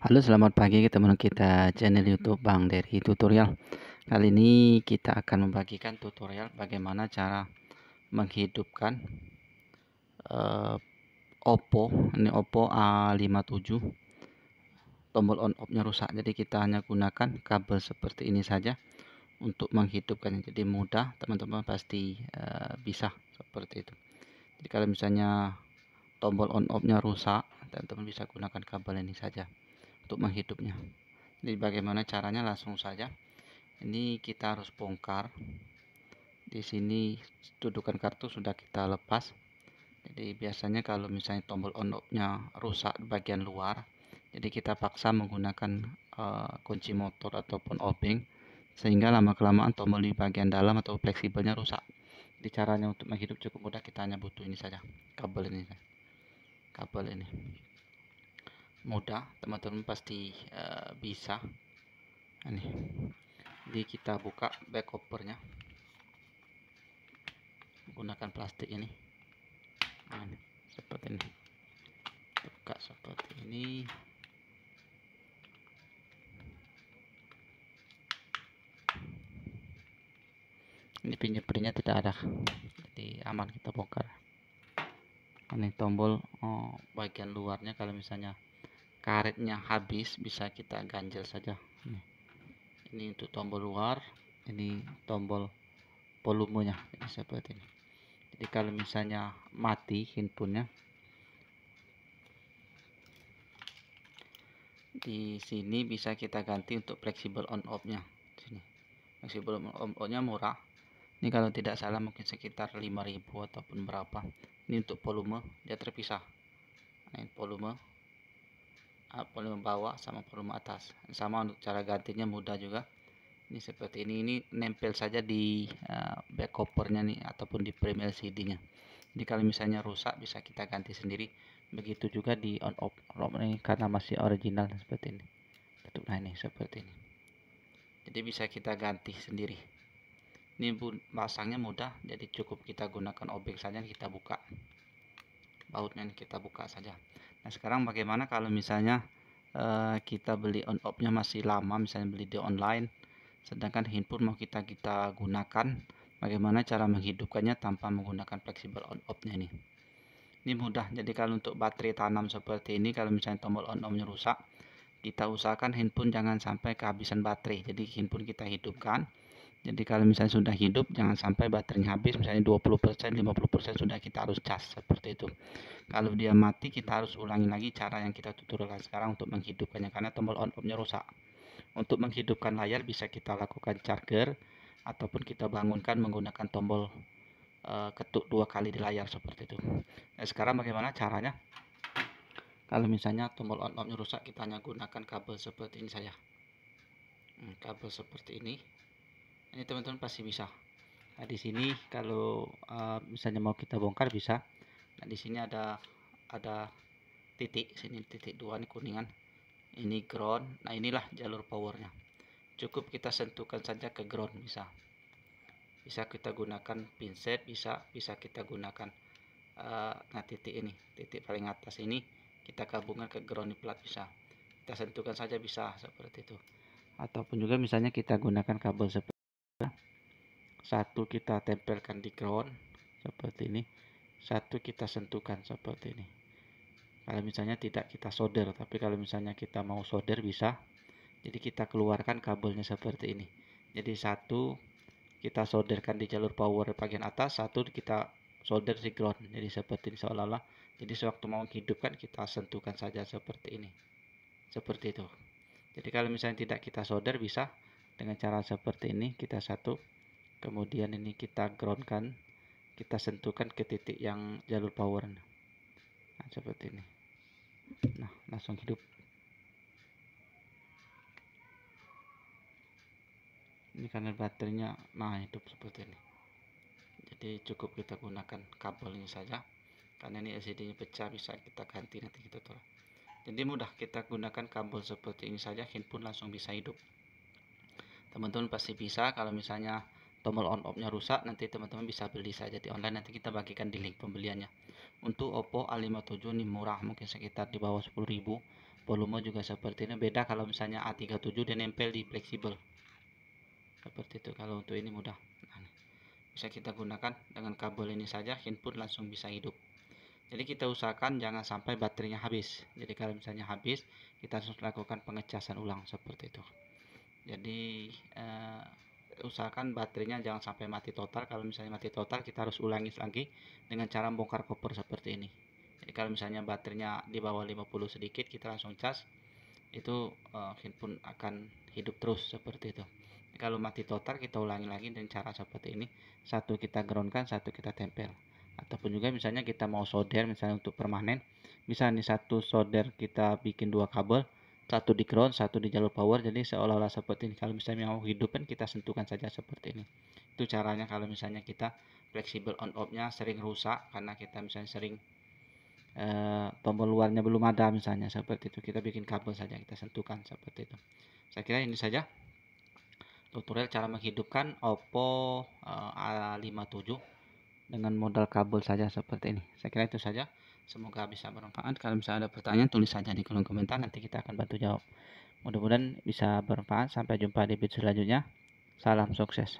Halo, selamat pagi teman kita channel YouTube Bang Dery Tutorial. Kali ini kita akan membagikan tutorial bagaimana cara menghidupkan Oppo. Ini Oppo A57. Tombol on off-nya rusak, jadi kita hanya gunakan kabel seperti ini saja untuk menghidupkannya. Jadi mudah, teman-teman pasti bisa seperti itu. Jadi kalau misalnya tombol on off-nya rusak, teman-teman bisa gunakan kabel ini saja untuk menghidupnya. Jadi bagaimana caranya, langsung saja. Ini kita harus bongkar. Di sini dudukan kartu sudah kita lepas. Jadi biasanya kalau misalnya tombol on off-nya rusak bagian luar, jadi kita paksa menggunakan kunci motor ataupun obeng, sehingga lama kelamaan tombol di bagian dalam atau fleksibelnya rusak. Jadi caranya untuk menghidup cukup mudah, kita hanya butuh ini saja, kabel ini. Kabel ini mudah, teman-teman pasti bisa. Ini, jadi kita buka back covernya menggunakan plastik ini. Nah, ini seperti ini, buka seperti ini. Ini pinnya tidak ada, jadi aman, kita bongkar. Ini tombol bagian luarnya, kalau misalnya karetnya habis bisa kita ganjel saja. Ini untuk tombol luar, ini tombol volumenya, ini seperti ini. Jadi kalau misalnya mati handphonenya, di sini bisa kita ganti untuk fleksibel on off-nya. Sini fleksibel on off-nya murah. Ini kalau tidak salah mungkin sekitar 5.000 ataupun berapa. Ini untuk volume, dia terpisah. Nah, ini volume bawah sama volume atas. Sama, untuk cara gantinya mudah juga. Ini seperti ini nempel saja di back covernya nih, ataupun di frame LCD-nya. Jadi kalau misalnya rusak bisa kita ganti sendiri. Begitu juga di on off ini, karena masih original seperti ini. Nah, ini seperti ini. Jadi bisa kita ganti sendiri. Ini pasangnya mudah, jadi cukup kita gunakan obeng saja, kita buka bautnya, kita buka saja. Nah, sekarang bagaimana kalau misalnya kita beli on off-nya masih lama, misalnya beli di online, sedangkan handphone mau kita gunakan, bagaimana cara menghidupkannya tanpa menggunakan fleksibel on off-nya ini. Ini mudah. Jadi kalau untuk baterai tanam seperti ini, kalau misalnya tombol on off-nya rusak, kita usahakan handphone jangan sampai kehabisan baterai. Jadi handphone kita hidupkan. Jadi kalau misalnya sudah hidup, jangan sampai baterainya habis, misalnya 20%, 50% sudah kita harus cas seperti itu. Kalau dia mati, kita harus ulangi lagi cara yang kita tutorialkan sekarang untuk menghidupkannya, karena tombol on off-nya rusak. Untuk menghidupkan layar bisa kita lakukan charger, ataupun kita bangunkan menggunakan tombol ketuk 2 kali di layar seperti itu. Nah, sekarang bagaimana caranya? Kalau misalnya tombol on off-nya rusak, kita hanya gunakan kabel seperti ini saja. Kabel seperti ini teman-teman pasti bisa. Nah, di sini kalau misalnya mau kita bongkar bisa. Nah, di sini ada titik, sini titik 2 ini kuningan. Ini ground. Nah, inilah jalur powernya. Cukup kita sentuhkan saja ke ground, bisa. Bisa kita gunakan pinset, bisa kita gunakan nah, titik ini, titik paling atas ini kita gabungkan ke ground plat, bisa. Kita sentuhkan saja, bisa seperti itu. Ataupun juga misalnya kita gunakan kabel seperti satu kita tempelkan di ground seperti ini, satu kita sentuhkan seperti ini. Kalau misalnya tidak kita solder, tapi kalau misalnya kita mau solder bisa. Jadi kita keluarkan kabelnya seperti ini. Jadi satu kita solderkan di jalur power bagian atas, satu kita solder di ground. Jadi seperti ini seolah-olah. Jadi sewaktu mau hidupkan kita sentuhkan saja seperti ini. Seperti itu. Jadi kalau misalnya tidak kita solder, bisa dengan cara seperti ini. Kita satu, kemudian ini kita groundkan, kita sentuhkan ke titik yang jalur power. Nah, seperti ini. Nah, langsung hidup. Ini karena baterainya, nah, hidup seperti ini. Jadi cukup kita gunakan kabel ini saja, karena ini LCD nya pecah, bisa kita ganti nanti kita tuh. Jadi mudah, kita gunakan kabel seperti ini saja, handphone langsung bisa hidup. Teman-teman pasti bisa. Kalau misalnya tombol on off nya rusak, nanti teman-teman bisa beli saja di online, nanti kita bagikan di link pembeliannya. Untuk Oppo A57 ini murah, mungkin sekitar di bawah 10.000, volume juga seperti ini. Beda kalau misalnya A37 dia nempel di fleksibel seperti itu. Kalau untuk ini mudah, nah, bisa kita gunakan dengan kabel ini saja, handphone langsung bisa hidup. Jadi kita usahakan jangan sampai baterainya habis. Jadi kalau misalnya habis, kita harus lakukan pengecasan ulang seperti itu. Jadi usahakan baterainya jangan sampai mati total. Kalau misalnya mati total, kita harus ulangi lagi dengan cara bongkar koper seperti ini. Jadi kalau misalnya baterainya di bawah 50 sedikit, kita langsung cas, itu handphone akan hidup terus seperti itu. Jadi kalau mati total, kita ulangi lagi dengan cara seperti ini. Satu kita groundkan, satu kita tempel. Ataupun juga misalnya kita mau solder, misalnya untuk permanen, bisa nih satu solder kita bikin dua kabel, satu di ground, satu di jalur power. Jadi seolah-olah seperti ini. Kalau misalnya mau hidupkan, kita sentuhkan saja seperti ini. Itu caranya kalau misalnya kita fleksibel on off nya sering rusak karena kita misalnya sering tombol luarnya belum ada misalnya seperti itu. Kita bikin kabel saja, kita sentuhkan seperti itu. Saya kira ini saja tutorial cara menghidupkan Oppo A57 dengan modal kabel saja seperti ini. Saya kira itu saja. Semoga bisa bermanfaat. Kalau misalnya ada pertanyaan, tulis saja di kolom komentar, nanti kita akan bantu jawab. Mudah-mudahan bisa bermanfaat. Sampai jumpa di video selanjutnya. Salam sukses.